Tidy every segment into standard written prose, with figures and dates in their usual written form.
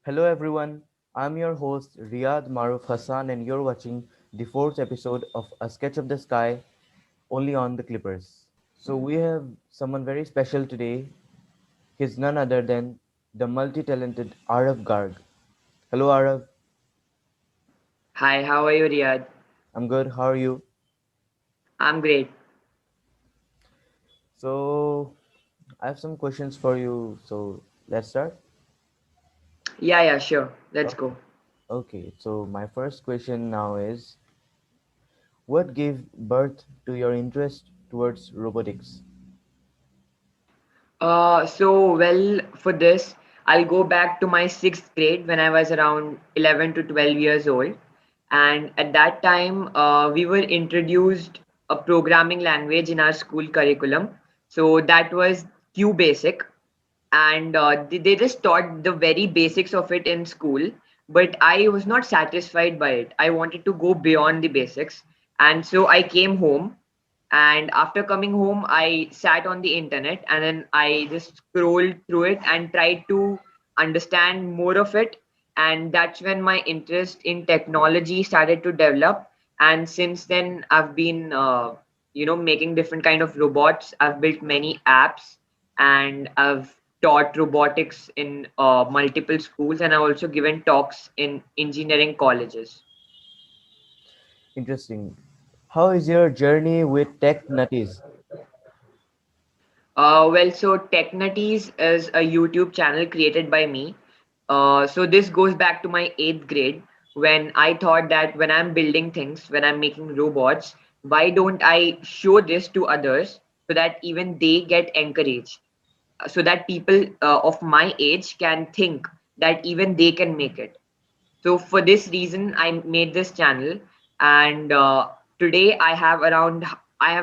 Hello everyone, I'm your host Riyad Maroof Hassan and you're watching the fourth episode of A Sketch of the Sky only on the Clippers. So we have someone very special today. He's none other than the multi-talented Aarav Garg. Hello Aarav, Hi, how are you, Riyad? I'm good. How are you? I'm great. So I have some questions for you. So let's start. Yeah, sure. Let's Oh, go. okay, so my first question now is what gave birth to your interest towards robotics? For this, I'll go back to my sixth grade when I was around 11 to 12 years old. And at that time, we were introduced a programming language in our school curriculum. So that was Q Basic. And they just taught the very basics of it in school, but I was not satisfied by it. I wanted to go beyond the basics, and so I came home. And after coming home, I sat on the internet and then I just scrolled through it and tried to understand more of it. And that's when my interest in technology started to develop. And since then I've been making different kind of robots. I've built many apps, and I've taught robotics in multiple schools, and I've also given talks in engineering colleges. Interesting. How is your journey with Tech Nutties? So Tech Nuttiez is a YouTube channel created by me. So this goes back to my eighth grade when I thought that when I'm building things, when I'm making robots, why don't I show this to others so that even they get encouraged, so that people of my age can think that even they can make it. So for this reason, I made this channel, and today I have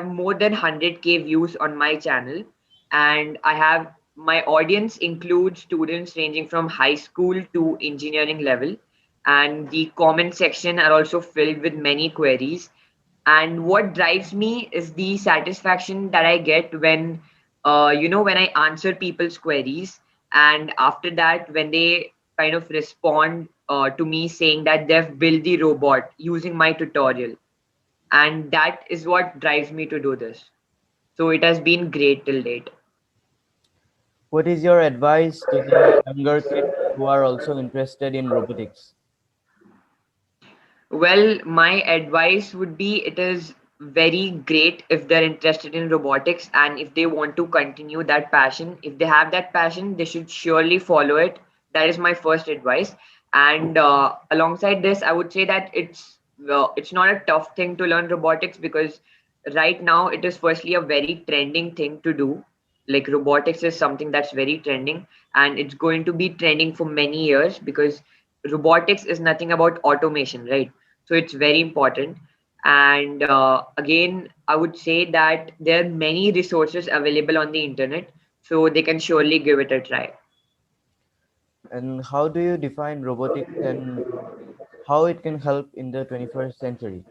more than 100K views on my channel, and I have my audience includes students ranging from high school to engineering level, and the comment section are also filled with many queries. And what drives me is the satisfaction that I get when when I answer people's queries, and after that when they kind of respond to me saying that they've built the robot using my tutorial, and that is what drives me to do this. So it has been great till date. What is your advice to the younger kids who are also interested in robotics? Well, my advice would be it is very great if they're interested in robotics and if they want to continue that passion. If they have that passion, they should surely follow it. That is my first advice. And alongside this, I would say that it's not a tough thing to learn robotics because right now it is firstly a very trending thing to do. Like robotics is something that's very trending, and it's going to be trending for many years because robotics is nothing about automation, right? So it's very important. And again, I would say that there are many resources available on the internet, so they can surely give it a try. And how do you define robotics and how it can help in the 21st century?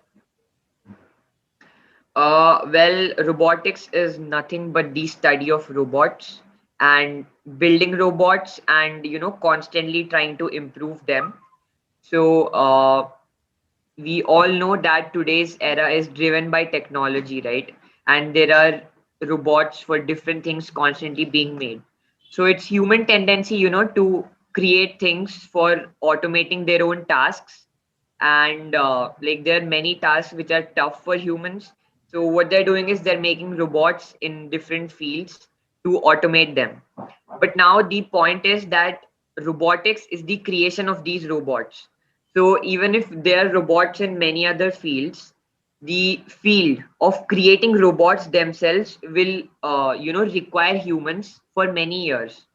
Robotics is nothing but the study of robots and building robots and constantly trying to improve them. So we all know that today's era is driven by technology, right? And there are robots for different things constantly being made. So it's human tendency, to create things for automating their own tasks. And like there are many tasks which are tough for humans. So what they're doing is they're making robots in different fields to automate them. But now the point is that robotics is the creation of these robots. So even if there are robots in many other fields, the field of creating robots themselves will, require humans for many years.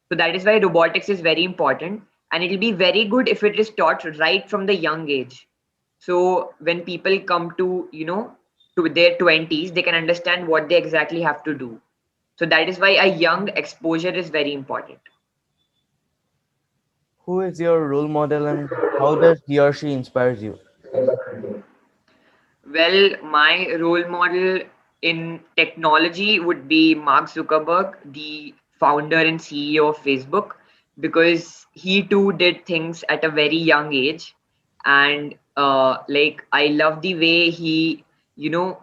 So that is why robotics is very important, and it will be very good if it is taught right from the young age. So when people come to, to their 20s, they can understand what they exactly have to do. So that is why a young exposure is very important. Who is your role model and how does he or she inspires you? Well, my role model in technology would be Mark Zuckerberg, the founder and CEO of Facebook. because he too did things at a very young age. And like, I love the way he, you know,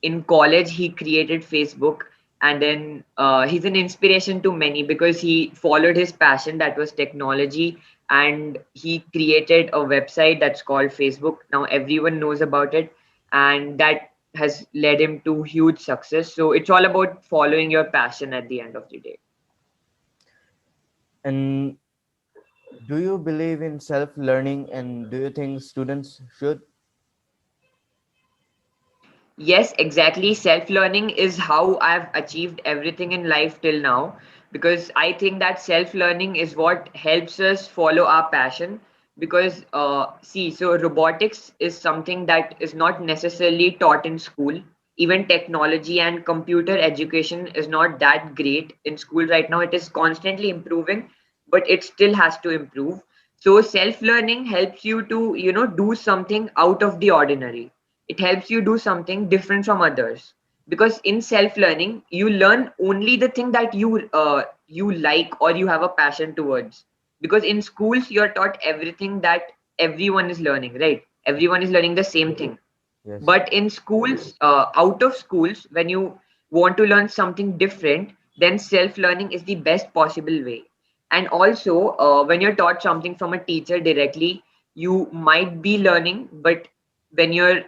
in college he created Facebook. And then he's an inspiration to many because he followed his passion, that was technology, and he created a website that's called Facebook. Now everyone knows about it, and that has led him to huge success. So it's all about following your passion at the end of the day. And do you believe in self-learning, and do you think students should? Yes, exactly. Self learning is how I've achieved everything in life till now, because I think that self learning is what helps us follow our passion. Because, see, so robotics is something that is not necessarily taught in school. Even technology and computer education is not that great in school right now. It is constantly improving, but it still has to improve. So self learning helps you to, do something out of the ordinary. It helps you do something different from others, because in self learning you learn only the thing that you like or you have a passion towards. Because in schools you're taught everything that everyone is learning, right? Everyone is learning the same thing. Yes. But in schools, out of schools, when you want to learn something different, then self learning is the best possible way. And also, when you're taught something from a teacher directly, you might be learning, but when you're,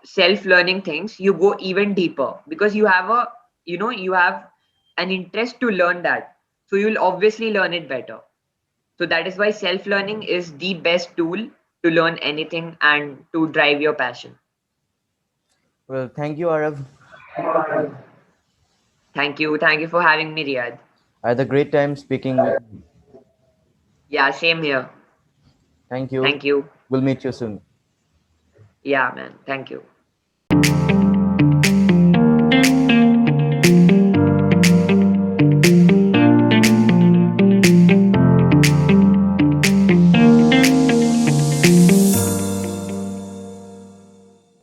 self learning things, you go even deeper because you have an interest to learn that. So you'll obviously learn it better. So that is why self learning is the best tool to learn anything and to drive your passion. Well, thank you, Arav. Thank you. Thank you for having me, Riyad. I had a great time speaking with you. Yeah, same here. Thank you. Thank you. We'll meet you soon. Yeah, man. Thank you.